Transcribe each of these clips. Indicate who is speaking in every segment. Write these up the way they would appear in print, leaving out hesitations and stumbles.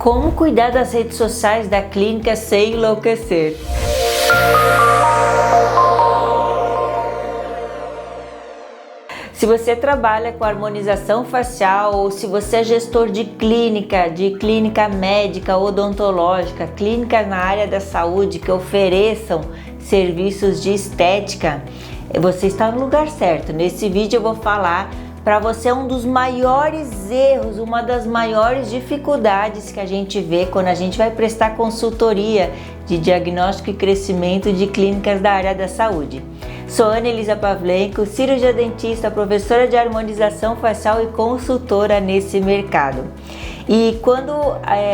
Speaker 1: Como cuidar das redes sociais da clínica sem enlouquecer? Se você trabalha com harmonização facial ou se você é gestor de clínica médica, odontológica, clínica na área da saúde que ofereçam serviços de estética, você está no lugar certo. Nesse vídeo eu vou falar para você um dos maiores erros, uma das maiores dificuldades que a gente vê quando a gente vai prestar consultoria de diagnóstico e crescimento de clínicas da área da saúde. Sou Ana Elisa Pavlenko, cirurgia dentista, professora de harmonização facial e consultora nesse mercado. E quando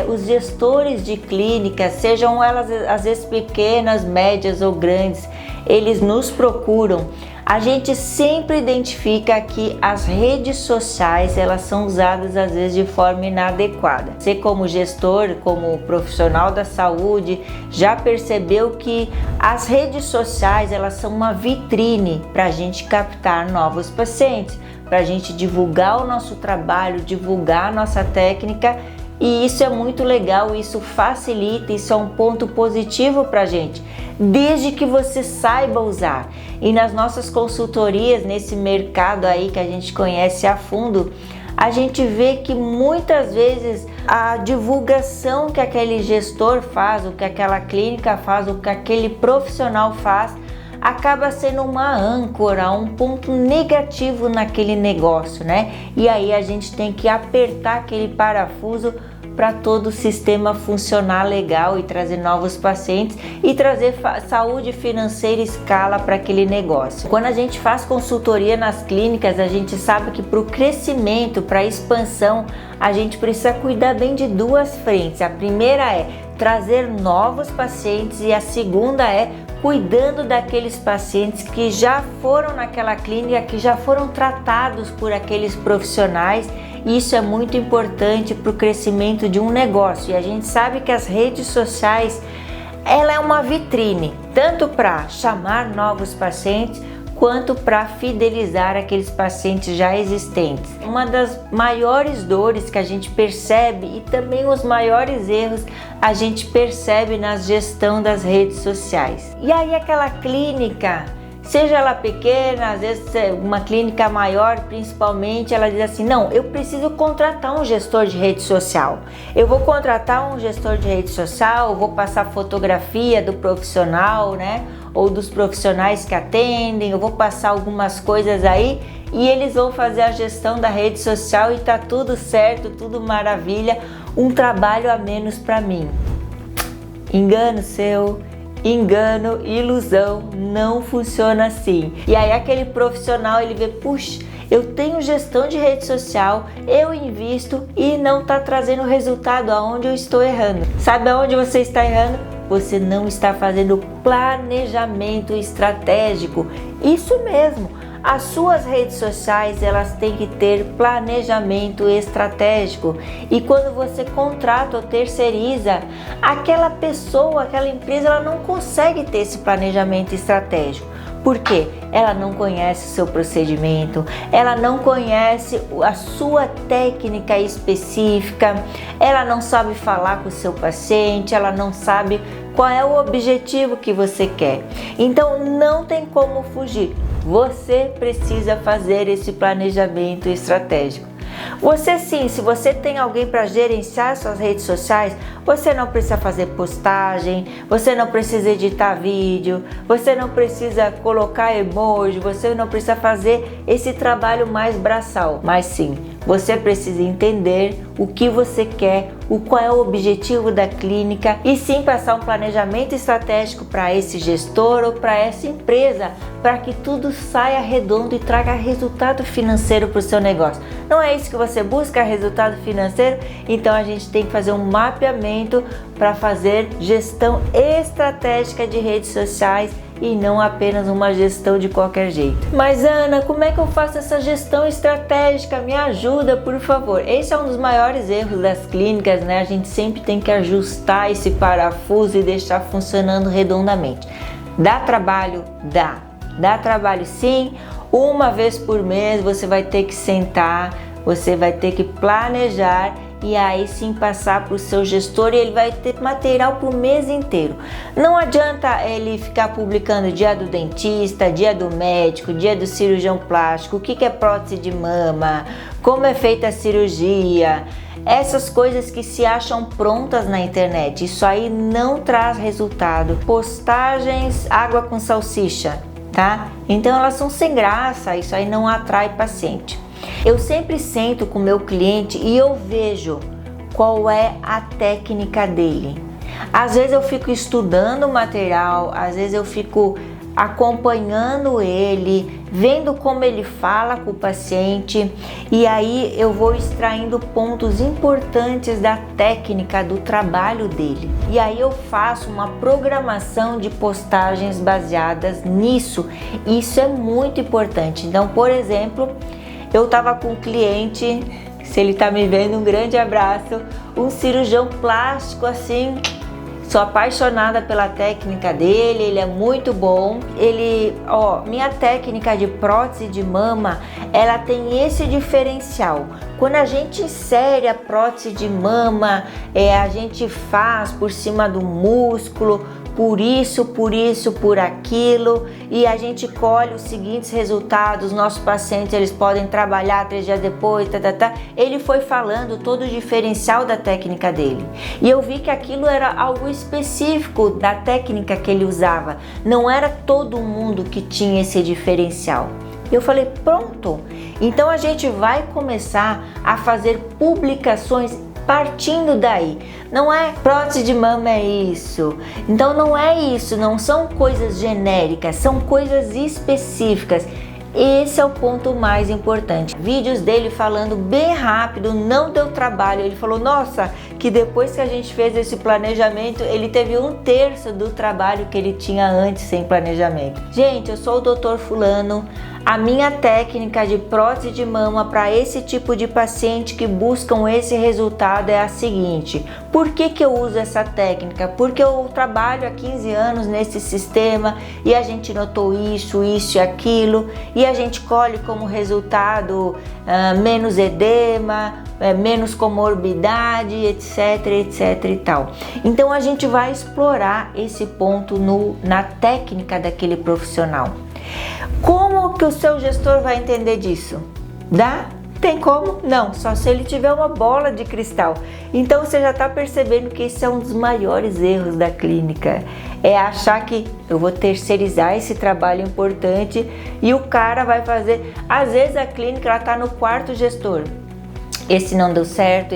Speaker 1: os gestores de clínicas, sejam elas às vezes pequenas, médias ou grandes, eles nos procuram, a gente sempre identifica que as redes sociais elas são usadas às vezes de forma inadequada. Você como gestor, como profissional da saúde, já percebeu que as redes sociais elas são uma vitrine para a gente captar novos pacientes, para a gente divulgar o nosso trabalho, divulgar a nossa técnica. E isso é muito legal, isso facilita, isso é um ponto positivo para a gente, desde que você saiba usar. E nas nossas consultorias, nesse mercado aí que a gente conhece a fundo, a gente vê que muitas vezes a divulgação que aquele gestor faz, o que aquela clínica faz, o que aquele profissional faz, acaba sendo uma âncora, um ponto negativo naquele negócio, né? E aí a gente tem que apertar aquele parafuso para todo o sistema funcionar legal e trazer novos pacientes e trazer saúde financeira e escala para aquele negócio. Quando a gente faz consultoria nas clínicas, a gente sabe que para o crescimento, para a expansão, a gente precisa cuidar bem de duas frentes. A primeira é trazer novos pacientes e a segunda é cuidando daqueles pacientes que já foram naquela clínica, que já foram tratados por aqueles profissionais. Isso é muito importante para o crescimento de um negócio. E a gente sabe que as redes sociais, ela é uma vitrine, tanto para chamar novos pacientes, quanto para fidelizar aqueles pacientes já existentes. Uma das maiores dores que a gente percebe e também os maiores erros a gente percebe na gestão das redes sociais. E aí aquela clínica, seja ela pequena, às vezes uma clínica maior principalmente, ela diz assim, não, eu preciso contratar um gestor de rede social. Eu vou contratar um gestor de rede social, eu vou passar fotografia do profissional, né? Ou dos profissionais que atendem, eu vou passar algumas coisas aí e eles vão fazer a gestão da rede social e tá tudo certo, tudo maravilha, um trabalho a menos para mim. Engano seu. Engano, ilusão, não funciona assim. E aí aquele profissional ele vê, puxa, eu tenho gestão de rede social, eu invisto e não está trazendo resultado. Aonde eu estou errando? Sabe aonde você está errando? Você não está fazendo planejamento estratégico. Isso mesmo. As suas redes sociais elas têm que ter planejamento estratégico e quando você contrata ou terceiriza, aquela pessoa, aquela empresa, ela não consegue ter esse planejamento estratégico. Por quê? Ela não conhece o seu procedimento, ela não conhece a sua técnica específica, ela não sabe falar com o seu paciente, ela não sabe qual é o objetivo que você quer. Então não tem como fugir. Você precisa fazer esse planejamento estratégico. Você sim, se você tem alguém para gerenciar suas redes sociais, você não precisa fazer postagem, você não precisa editar vídeo, você não precisa colocar emoji, você não precisa fazer esse trabalho mais braçal. Mas sim, você precisa entender o que você quer, qual é o objetivo da clínica e sim passar um planejamento estratégico para esse gestor ou para essa empresa, para que tudo saia redondo e traga resultado financeiro para o seu negócio. Não é isso que você busca, resultado financeiro? Então a gente tem que fazer um mapeamento para fazer gestão estratégica de redes sociais e não apenas uma gestão de qualquer jeito. Mas Ana, como é que eu faço essa gestão estratégica? Me ajuda, por favor. Esse é um dos maiores erros das clínicas, né? A gente sempre tem que ajustar esse parafuso e deixar funcionando redondamente. Dá trabalho? Dá. Dá trabalho sim. Uma vez por mês você vai ter que sentar, você vai ter que planejar e aí sim passar para o seu gestor, e ele vai ter material para o mês inteiro. Não adianta ele ficar publicando dia do dentista, dia do médico, dia do cirurgião plástico, o que é prótese de mama, como é feita a cirurgia, essas coisas que se acham prontas na internet. Isso aí não traz resultado. Postagens água com salsicha, tá? Então elas são sem graça, isso aí não atrai paciente. Eu sempre sento com o meu cliente e eu vejo qual é a técnica dele. Às vezes eu fico estudando o material, às vezes eu fico acompanhando ele, vendo como ele fala com o paciente, e aí eu vou extraindo pontos importantes da técnica, do trabalho dele. E aí eu faço uma programação de postagens baseadas nisso. Isso é muito importante. Então, por exemplo, eu estava com um cliente, se ele está me vendo, um grande abraço, um cirurgião plástico assim. Sou apaixonada pela técnica dele, ele é muito bom. Minha técnica de prótese de mama, ela tem esse diferencial. Quando a gente insere a prótese de mama, a gente faz por cima do músculo, por aquilo, e a gente colhe os seguintes resultados. Nossos pacientes, eles podem trabalhar 3 dias depois, Ele foi falando todo o diferencial da técnica dele, e eu vi que aquilo era algo específico da técnica que ele usava, não era todo mundo que tinha esse diferencial. Eu falei, pronto, então a gente vai começar a fazer publicações partindo daí. Não é prótese de mama é isso. Então não é isso, não são coisas genéricas, são coisas específicas. Esse é o ponto mais importante. Vídeos dele falando bem rápido, não deu trabalho. Ele falou, nossa, que depois que a gente fez esse planejamento, ele teve 1/3 do trabalho que ele tinha antes sem planejamento. Gente, eu sou o Dr. Fulano. A minha técnica de prótese de mama para esse tipo de paciente que buscam esse resultado é a seguinte. Por que eu uso essa técnica? Porque eu trabalho há 15 anos nesse sistema e a gente notou isso e aquilo, e a gente colhe como resultado menos edema, menos comorbidade, etc e tal. Então a gente vai explorar esse ponto na técnica daquele profissional. Como que o seu gestor vai entender disso? Tem como? Não, só se ele tiver uma bola de cristal. Então você já está percebendo que esse é um dos maiores erros da clínica. É achar que eu vou terceirizar esse trabalho importante e o cara vai fazer. Às vezes a clínica está no quarto gestor. Esse não deu certo,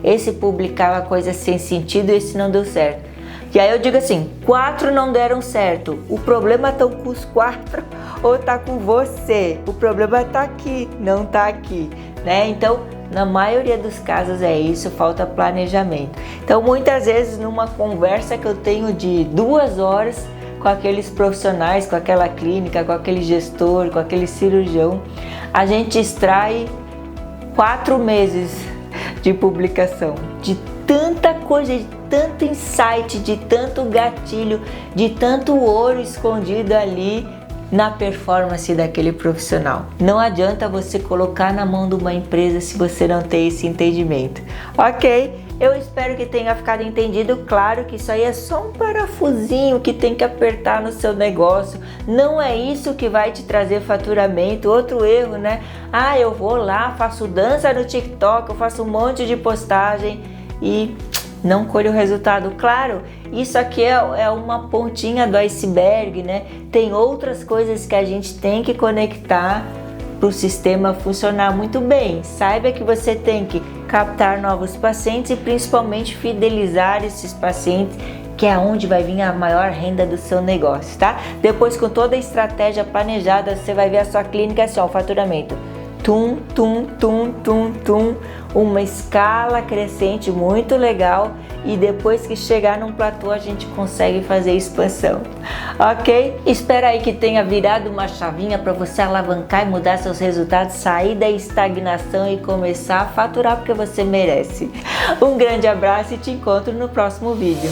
Speaker 1: esse publicava coisas sem sentido, esse não deu certo. E aí eu digo assim, 4 não deram certo, o problema está com os 4 ou está com você? O problema está aqui, não está aqui, né? Então, na maioria dos casos é isso, falta planejamento. Então, muitas vezes numa conversa que eu tenho de 2 horas com aqueles profissionais, com aquela clínica, com aquele gestor, com aquele cirurgião, a gente extrai 4 meses de publicação, de tanta coisa, de tanto insight, de tanto gatilho, de tanto ouro escondido ali na performance daquele profissional. Não adianta você colocar na mão de uma empresa se você não tem esse entendimento. Ok? Eu espero que tenha ficado entendido. Claro que isso aí é só um parafusinho que tem que apertar no seu negócio. Não é isso que vai te trazer faturamento. Outro erro, né? Eu vou lá, faço dança no TikTok, eu faço um monte de postagem e não colhe o resultado. Claro, isso aqui é uma pontinha do iceberg, né? Tem outras coisas que a gente tem que conectar para o sistema funcionar muito bem. Saiba que você tem que captar novos pacientes e principalmente fidelizar esses pacientes, que é onde vai vir a maior renda do seu negócio, tá? Depois, com toda a estratégia planejada, você vai ver a sua clínica assim, ó, o faturamento. Tum, tum, tum, tum, tum, uma escala crescente muito legal, e depois que chegar num platô a gente consegue fazer expansão, ok? Espero aí que tenha virado uma chavinha para você alavancar e mudar seus resultados, sair da estagnação e começar a faturar porque você merece. Um grande abraço e te encontro no próximo vídeo.